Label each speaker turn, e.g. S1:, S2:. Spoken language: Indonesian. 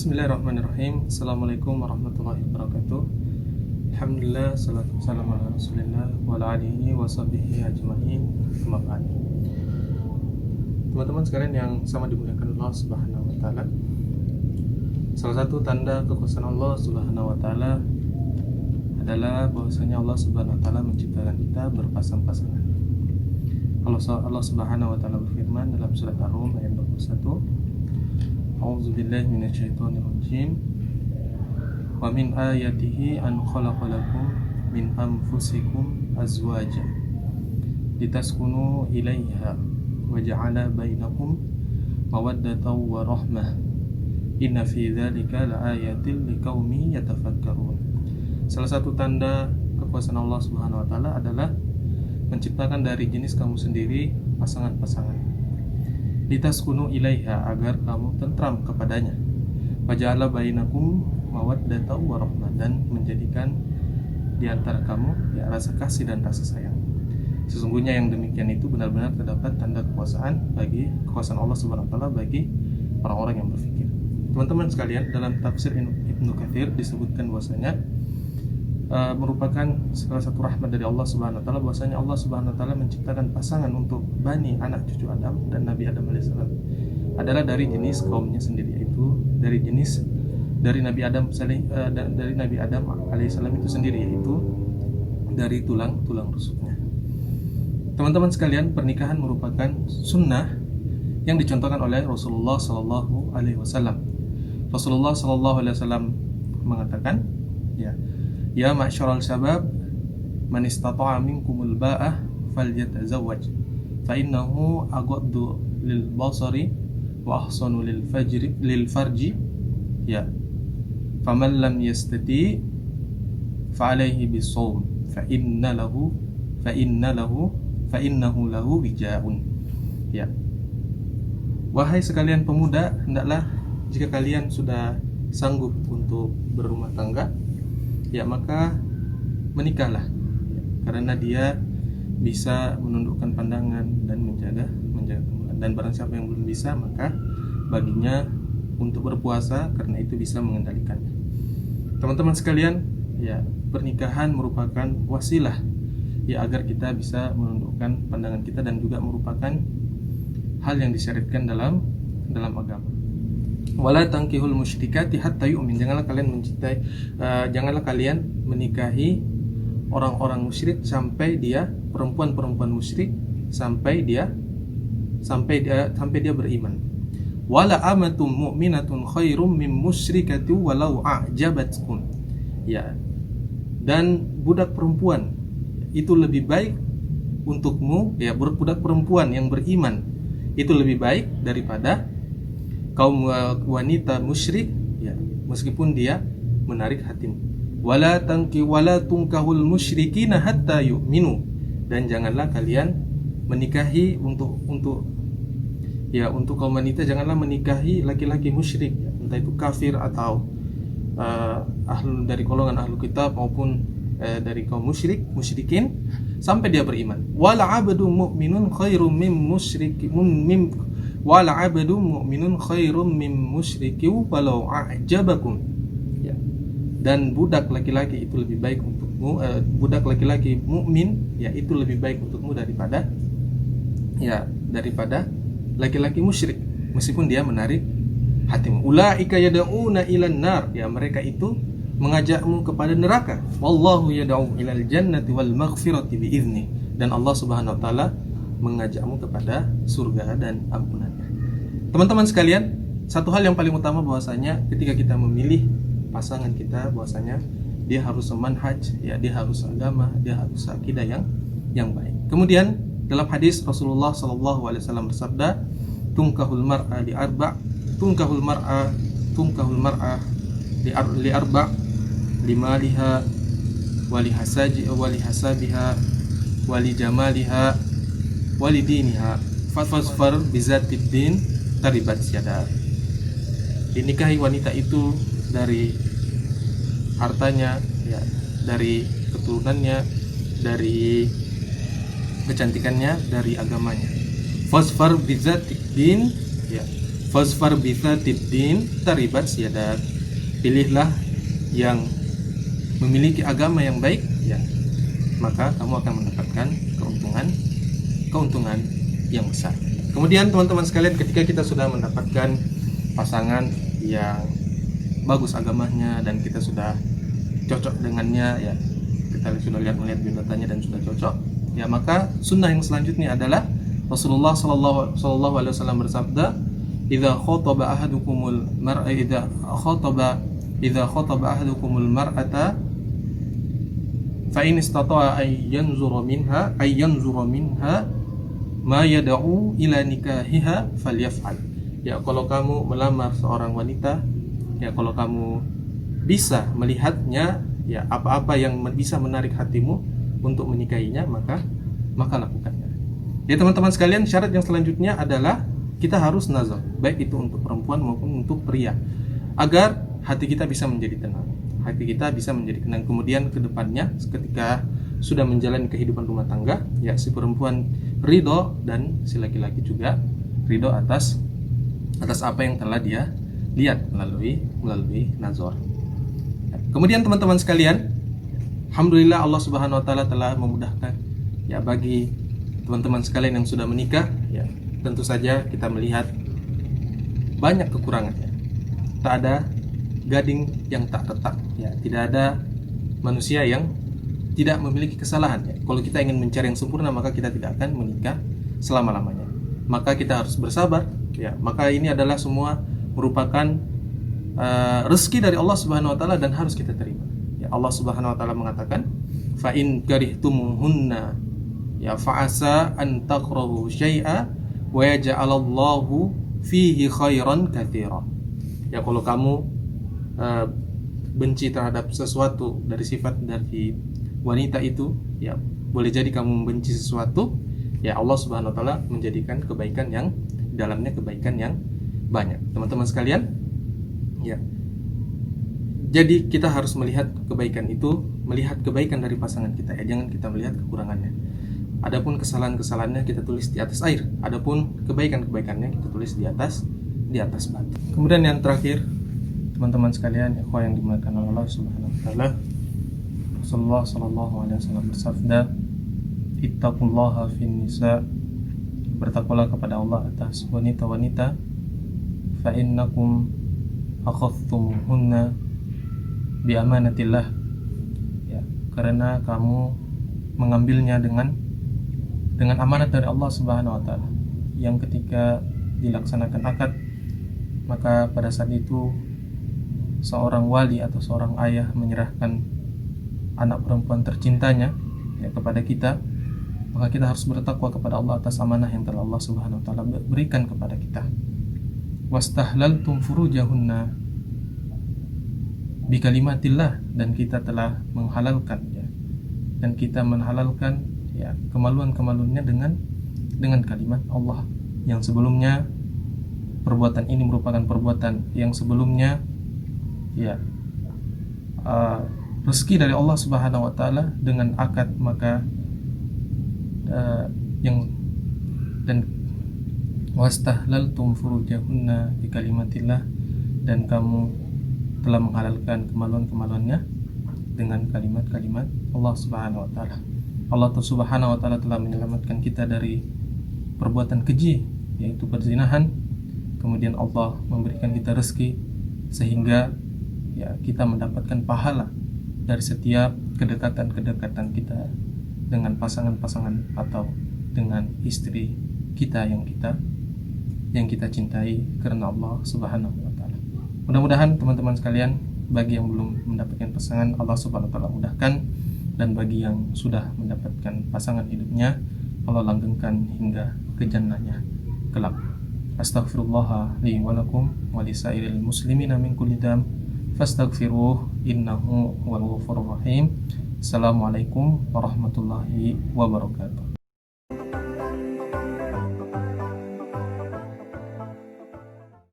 S1: Bismillahirrahmanirrahim. Assalamualaikum warahmatullahi wabarakatuh. Alhamdulillah, salatu wassalamu ala rasulillah wa ala alihi wa sahbihi ajma'in. Amma ba'd. Teman-teman sekalian yang sama dimuliakan Allah Subhanahu wa taala, salah satu tanda kekuasaan Allah Subhanahu wa taala adalah bahwasanya Allah Subhanahu wa taala menciptakan kita berpasang-pasangan. Allah Subhanahu wa taala berfirman dalam surat Ar-Rum ayat 21, A'udzu billahi minasyaitonir rajim. Wa min ayatihi an khalaqa lakum min anfusikum azwaja litaskunu ilaiha wa ja'ala bainakum mawaddatan wa rahmah. Inna fi dzalika laayatil liqaumin yatafakkarun. Salah satu tanda kekuasaan Allah Subhanahu wa taala adalah menciptakan dari jenis kamu sendiri pasangan-pasangan. Litaskunu ilaiha, agar kamu tentram kepadanya. Waja'ala bainakum mawaddatan wa rahmah, dan menjadikan di antara kamu rasa kasih dan rasa sayang. Sesungguhnya yang demikian itu benar-benar terdapat tanda kekuasaan Allah Subhanahu wa taala bagi orang-orang yang berfikir. Teman-teman sekalian, dalam tafsir Ibnu Katsir disebutkan bahwasanya merupakan salah satu rahmat dari Allah Subhanahu wa taala bahwasanya Allah Subhanahu wa taala menciptakan pasangan untuk bani anak cucu Adam dan Nabi Adam alaihissalam adalah dari jenis kaumnya sendiri, yaitu dari Nabi Adam alaihissalam itu sendiri, yaitu dari tulang rusuknya. Teman-teman sekalian, pernikahan merupakan sunnah yang dicontohkan oleh Rasulullah sallallahu alaihi wasallam. Rasulullah sallallahu alaihi wasallam mengatakan, Ya ma'syaral syabab, man istata'a minkumul ba'ah falyatazawwaj, fa innahu aghaddu lil basari wa ahsanu lil farji. Faman lam yastati fa alayhi bisawm, fa innahu lahu wijaun. Wahai sekalian pemuda, hendaklah jika kalian sudah sanggup untuk berumah tangga, maka menikahlah, karena dia bisa menundukkan pandangan dan menjaga kemuliaan. Dan barang siapa yang belum bisa, maka baginya untuk berpuasa, karena itu bisa mengendalikannya. Teman-teman sekalian, pernikahan merupakan wasilah agar kita bisa menundukkan pandangan kita, dan juga merupakan hal yang disyariatkan dalam agama. Wala tankihul musyrikati hatta yu'min. Janganlah kalian menikahi orang-orang musyrik sampai dia perempuan musyrik sampai dia beriman. Wala amatum mu'minatun khairum min musyrikati walau a'jabatkum. Dan budak perempuan itu lebih baik untukmu, budak perempuan yang beriman itu lebih baik daripada kaum wanita musyrik, meskipun dia menarik hatimu. Wala tunkahul musyrikina hatta yu'minu. Dan janganlah kalian menikahi untuk kaum wanita, janganlah menikahi laki-laki musyrik, entah itu kafir atau dari golongan ahlu kitab maupun dari kaum musyrikin sampai dia beriman. Wala abdu mu'minun khairum min wala abdu mu'minun khairum min musyriki walau a'jabakum. Dan budak laki-laki itu lebih baik untukmu, budak laki-laki mukmin itu lebih baik untukmu daripada laki-laki musyrik, meskipun dia menarik hatimu. Ulaika yad'una ilan nar, mereka itu mengajakmu kepada neraka. Wallahu yad'u ilal jannati wal maghfirati bi idznih. Dan Allah Subhanahu wa taala mengajakmu kepada surga dan ampunannya. Teman-teman sekalian, satu hal yang paling utama bahwasanya ketika kita memilih pasangan kita, bahwasanya dia harus semanhaj, dia harus agama, dia harus akidah yang baik. Kemudian dalam hadis Rasulullah sallallahu alaihi wasallam bersabda, tunkahul mar'a li arba' li arba' limaliha wali hasabiha wali jamaliha walidiniha fasfar bizatid din taribat syada. Dinikahi wanita itu dari hartanya, dari keturunannya, dari kecantikannya, dari agamanya. Fasfar bizatid din, Fasfar bitsatid din taribat siyadat. Pilihlah yang memiliki agama yang baik, ya, maka kamu akan mendapatkan keuntungan yang besar. Kemudian teman-teman sekalian, ketika kita sudah mendapatkan pasangan yang bagus agamanya dan kita sudah cocok dengannya, ya, kita sudah melihat biodatanya dan sudah cocok, ya, maka sunnah yang selanjutnya adalah Rasulullah sallallahu alaihi wasallam bersabda, idza khataba ahadukumul mar'ata fa in istata'a ay yanzura minha ma yad'u ila nikahiha falyaf'al. Ya, kalau kamu melamar seorang wanita, ya, kalau kamu bisa melihatnya, ya, apa-apa yang bisa menarik hatimu untuk menikahinya, maka lakukannya. Ya teman-teman sekalian, syarat yang selanjutnya adalah kita harus nazar, baik itu untuk perempuan maupun untuk pria, agar hati kita bisa menjadi tenang. Kemudian ke depannya ketika sudah menjalani kehidupan rumah tangga, ya, si perempuan ridho dan si laki-laki juga ridho atas apa yang telah dia lihat melalui nazar. Kemudian teman-teman sekalian, alhamdulillah Allah Subhanahu wa taala telah memudahkan, ya, bagi teman-teman sekalian yang sudah menikah, ya, tentu saja kita melihat banyak kekurangannya. Tak ada gading yang tak retak, ya, tidak ada manusia yang tidak memiliki kesalahan, ya. Kalau kita ingin mencari yang sempurna, maka kita tidak akan menikah selama-lamanya. Maka kita harus bersabar, ya. Maka ini adalah semua merupakan rezeki dari Allah Subhanahu wa taala dan harus kita terima. Ya, Allah Subhanahu wa taala mengatakan, fa in karihtumuhunna, ya, fa'asa an takrahu syai'a wa yaj'alallahu fihi khairan katsira. Ya, kalau kamu benci terhadap sesuatu dari sifat dari wanita itu, ya, boleh jadi kamu membenci sesuatu, ya, Allah Subhanahu wa taala menjadikan kebaikan yang dalamnya kebaikan yang banyak. Teman-teman sekalian, ya, jadi kita harus melihat kebaikan itu, melihat kebaikan dari pasangan kita, ya, jangan kita melihat kekurangannya. Adapun kesalahan-kesalahannya kita tulis di atas air, adapun kebaikan-kebaikannya kita tulis di atas batu. Kemudian yang terakhir, teman-teman sekalian, ikhwah yang dimuliakan oleh Allah Subhanahu wa taala, Rasulullah sallallahu alaihi wasallam bersabda, ittaqullaha fin nisa, bertakwalah kepada Allah atas wanita-wanita, fa innakum akhadhtumuhunna bi amanatillah, ya, karena kamu mengambilnya dengan amanat dari Allah Subhanahu wa taala, yang ketika dilaksanakan akad, maka pada saat itu seorang wali atau seorang ayah menyerahkan anak perempuan tercintanya, ya, kepada kita, maka kita harus bertakwa kepada Allah atas amanah yang telah Allah Subhanahu wa taala berikan kepada kita. Wastahlaltum furujahunna bi kalimatillah, dan kita telah menghalalkan, ya, dan kita menghalalkan, ya, kemaluan-kemaluannya dengan kalimat Allah, yang sebelumnya perbuatan ini merupakan perbuatan yang sebelumnya, ya, rezeki dari Allah Subhanahu wa taala dengan akad, maka dan wastahlaltum furujahunna bi kalimatillah, dan kamu telah menghalalkan kemaluan-kemaluannya dengan kalimat-kalimat Allah Subhanahu wa taala. Allah Subhanahu wa taala telah menyelamatkan kita dari perbuatan keji, yaitu perzinahan. Kemudian Allah memberikan kita rezeki sehingga, ya, kita mendapatkan pahala dari setiap kedekatan kita dengan pasangan-pasangan atau dengan istri kita yang kita cintai karena Allah Subhanahu wa taala. Mudah-mudahan teman-teman sekalian, bagi yang belum mendapatkan pasangan, Allah Subhanahu wa taala mudahkan, dan bagi yang sudah mendapatkan pasangan hidupnya, Allah langgengkan hingga ke jannahnya kelak. Astaghfirullah li wa lakum wa lisairil muslimina min kulli dam fastaghfiruh innahu huwal ghafurur rahim. Assalamualaikum warahmatullahi wabarakatuh.